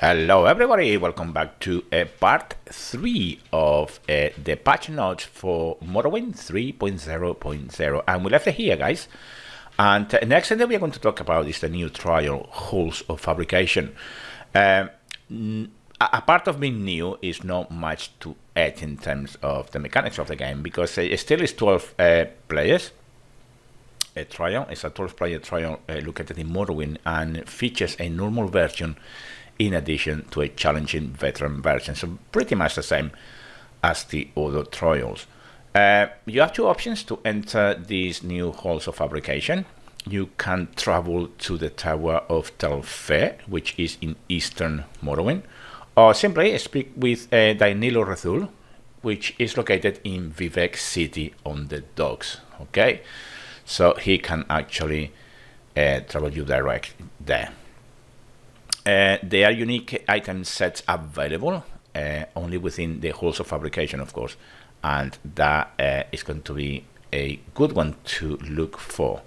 Hello everybody, welcome back to part 3 of the patch notes for Morrowind 3.0.0, and we left it here, guys. And next thing that we are going to talk about is the new trial, Halls of Fabrication. A part of being new is not much to add in terms of the mechanics of the game, because it still is 12 players. A trial, it's a 12-player trial located in Morrowind, and features a normal version in addition to a challenging veteran version, so pretty much the same as the other trials. You have two options to enter these new halls of fabrication. You can travel to the Tower of Telfair, which is in eastern Morrowind, or simply speak with Danilo Rezul, which is located in Vivek City on the docks. Okay, so he can actually travel you direct there. There are unique item sets available, only within the halls of fabrication, of course, and that is going to be a good one to look for.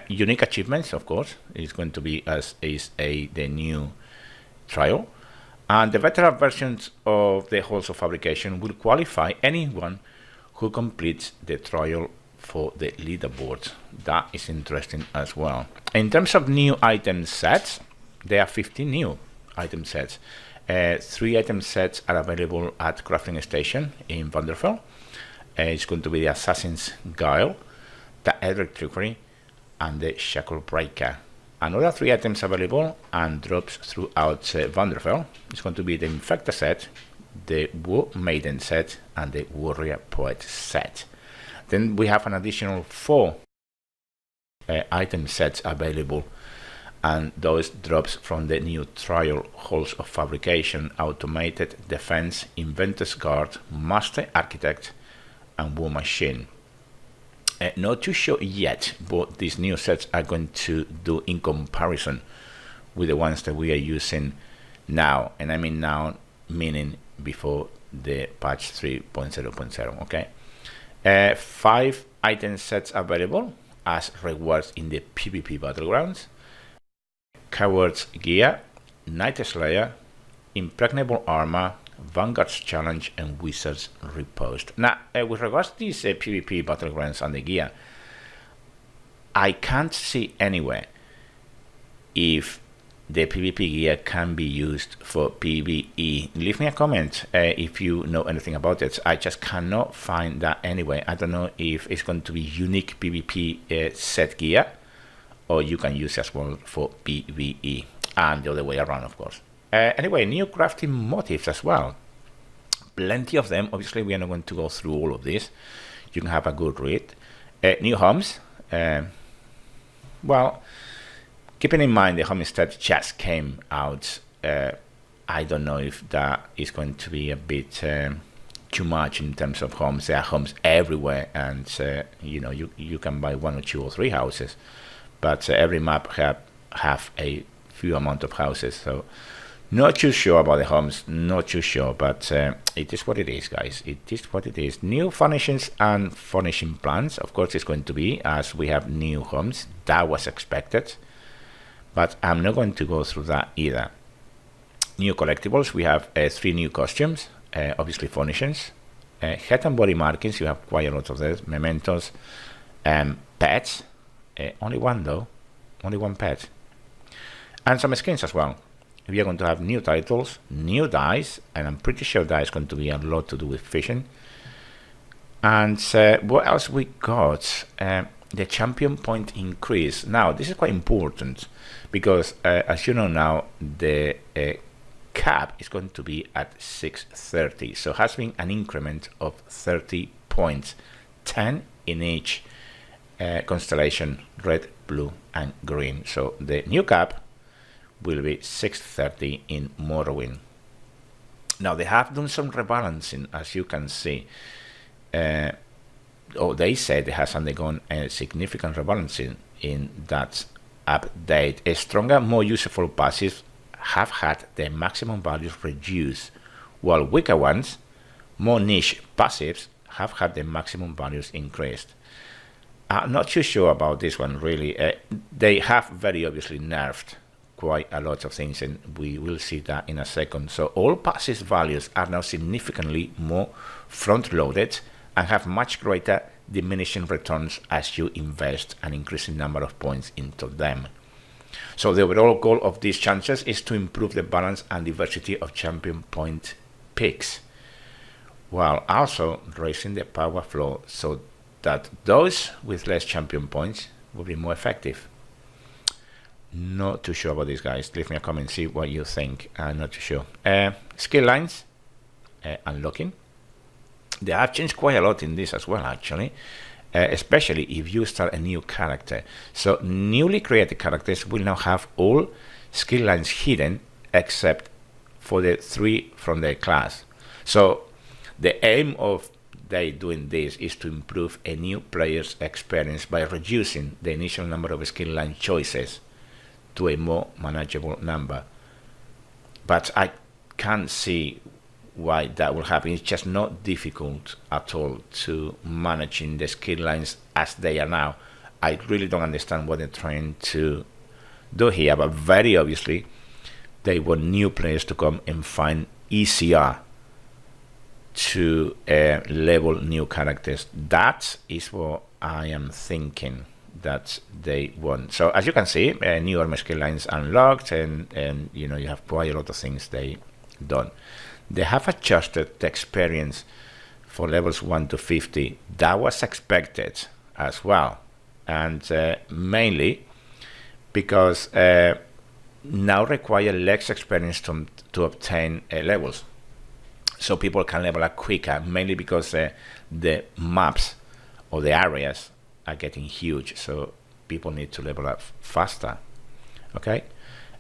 Unique achievements, of course, is going to be as is the new trial, and the veteran versions of the halls of fabrication will qualify anyone who completes the trial for the leaderboards. That is interesting as well. In terms of new item sets, there are 15 new item sets. 3 item sets are available at Crafting Station in Vanderfell. It's going to be the Assassin's Guile, the Edric Trickery, and the Shackle Breaker. Another 3 items available and drops throughout Vanderfell. It's going to be the Infector set, the War Maiden set, and the Warrior Poet set. Then we have an additional 4 item sets available, and those drops from the new trial halls of fabrication: Automated Defense, Inventor's Guard, Master Architect, and War Machine. Not too sure yet what these new sets are going to do in comparison with the ones that we are using now, and I mean now meaning before the patch 3.0.0. okay, 5 item sets available as rewards in the PvP battlegrounds: Coward's Gear, Night Slayer, Impregnable Armor, Vanguard's Challenge, and Wizard's Riposte. Now, with regards to these PvP battlegrounds and the gear, I can't see anywhere if the PvP gear can be used for PvE. Leave me a comment if you know anything about it. I just cannot find that anywhere. I don't know if it's going to be unique PvP set gear, or you can use it as well for PvE, and the other way around, of course. Anyway, new crafting motifs as well. Plenty of them. Obviously, we are not going to go through all of this. You can have a good read. New homes. Well, keeping in mind the homestead just came out, I don't know if that is going to be a bit too much in terms of homes. There are homes everywhere, and you know, you can buy 1 or 2 or 3 houses, but every map have a few amount of houses, so not too sure about the homes, not too sure, but it is what it is, guys. It is what it is. New furnishings and furnishing plans, of course, it's going to be, as we have new homes. That was expected, but I'm not going to go through that either. New collectibles, we have 3 new costumes, obviously furnishings, head and body markings, you have quite a lot of those, mementos, pets, only one though, only 1 pet, and some skins as well. We are going to have new titles, new dice, and I'm pretty sure that is going to be a lot to do with fishing. And what else we got? The champion point increase. Now, this is quite important because, as you know now, the cap is going to be at 630. So has been an increment of 30 points, 10 in each constellation, red, blue, and green. So the new cap will be 630 in Morrowind. Now, they have done some rebalancing, as you can see. They said it has undergone a significant rebalancing in that update. A stronger, more useful passives have had their maximum values reduced, while weaker ones, more niche passives, have had their maximum values increased. I'm not too sure about this one, really. They have very obviously nerfed quite a lot of things, and we will see that in a second. So all passive values are now significantly more front-loaded and have much greater diminishing returns as you invest an increasing number of points into them. So the overall goal of these chances is to improve the balance and diversity of champion point picks, while also raising the power flow so that those with less champion points will be more effective. Not too sure about these guys. Leave me a comment, see what you think. I'm not too sure. Skill lines, unlocking. They have changed quite a lot in this as well, actually, especially if you start a new character. So newly created characters will now have all skill lines hidden except for the 3 from their class. So the aim of they doing this is to improve a new player's experience by reducing the initial number of skill line choices to a more manageable number. But I can't see why that will happen. It's just not difficult at all to managing the skill lines as they are now. I really don't understand what they're trying to do here, but very obviously they want new players to come and find easier to level new characters. That is what I am thinking that they want. So as you can see, new armor skill lines unlocked, and you know, you have quite a lot of things they done. They have adjusted the experience for levels 1 to 50. That was expected as well, and mainly because now require less experience to obtain levels. So people can level up quicker, mainly because the maps or the areas are getting huge, so people need to level up faster. Okay,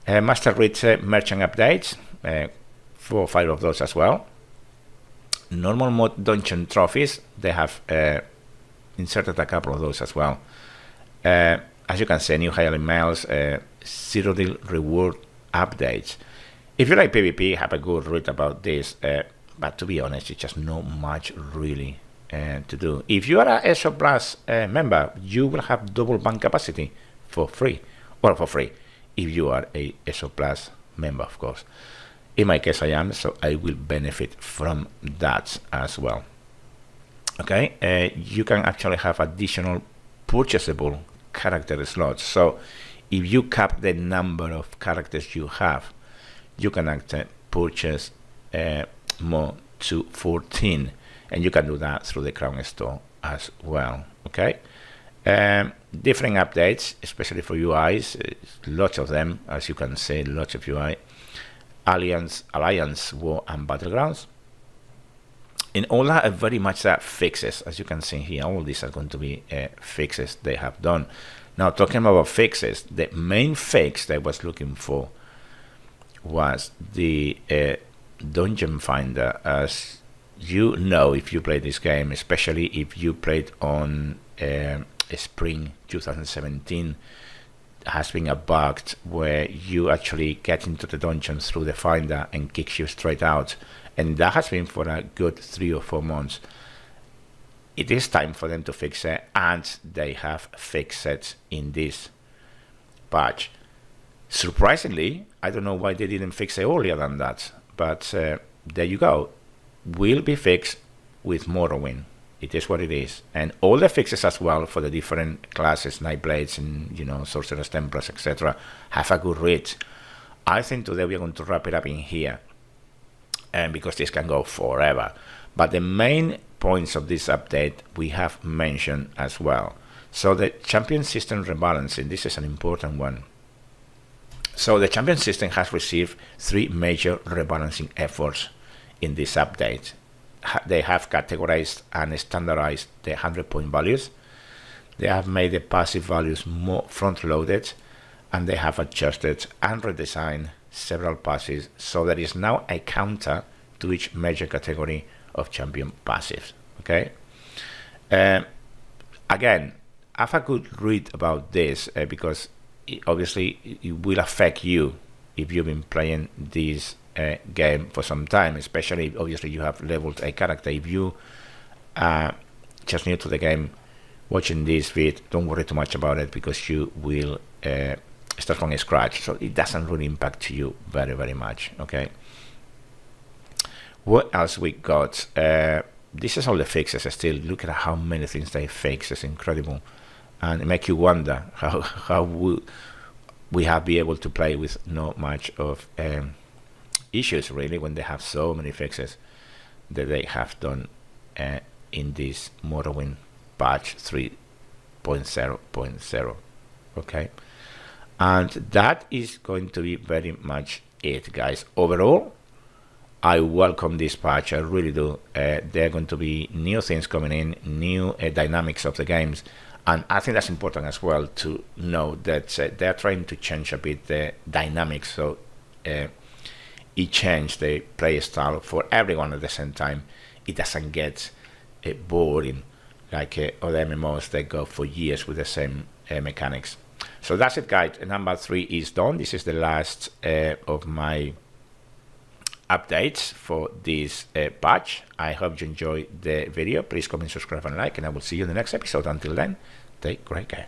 Master Reach merchant updates, 4 or 5 of those as well. Normal mode dungeon trophies, they have inserted a couple of those as well. As you can see, new highlight mails, zero deal reward updates. If you like PvP, have a good read about this. But to be honest, it's just not much really to do. If you are a ESO Plus member, you will have double bank capacity for free. Well, for free, if you are a ESO Plus member, of course. In my case, I am, so I will benefit from that as well. Okay, you can actually have additional purchasable character slots. So if you cap the number of characters you have, you can actually purchase more to 14, and you can do that through the Crown Store as well. Okay, different updates, especially for UIs, lots of them, as you can see, lots of UI. Alliance, War, and Battlegrounds. In all that are very much that fixes, as you can see here. All these are going to be fixes they have done. Now, talking about fixes, the main fix that I was looking for was the Dungeon Finder. As you know, if you play this game, especially if you played on Spring 2017, has been a bug where you actually get into the dungeon through the finder and kicks you straight out, and that has been for a good 3 or 4 months. It is time for them to fix it, and they have fixed it in this patch. Surprisingly, I don't know why they didn't fix it earlier than that, but there you go. Will be fixed with Morrowind. It is what it is, and all the fixes as well for the different classes, Nightblades and, you know, Sorcerers, Templars, etc. have a good read. I think today we are going to wrap it up in here, and because this can go forever. But the main points of this update we have mentioned as well. So the champion system rebalancing, this is an important one. So the champion system has received 3 major rebalancing efforts in this update. They have categorized and standardized the 100-point values. They have made the passive values more front-loaded, and they have adjusted and redesigned several passes, so there is now a counter to each major category of champion passives. Okay. Again, have a good read about this because obviously it will affect you if you've been playing this game for some time, especially if obviously you have leveled a character. If you are just new to the game watching this vid, don't worry too much about it because you will start from scratch, so it doesn't really impact you very much. Okay, what else we got? This is all the fixes. Still, look at how many things they fix. It's incredible, and it makes you wonder how we have been able to play with not much of issues really, when they have so many fixes that they have done in this Morrowind patch 3.0.0. Okay, and that is going to be very much it, guys. Overall, I welcome this patch. I really do. There are going to be new things coming in, new dynamics of the games, and I think that's important as well to know that they're trying to change a bit the dynamics, so it changes the play style for everyone at the same time. It doesn't get boring like other MMOs that go for years with the same mechanics. So that's it, guys. Number 3 is done. This is the last of my updates for this patch. I hope you enjoyed the video. Please comment, subscribe and like, and I will see you in the next episode. Until then, take great care.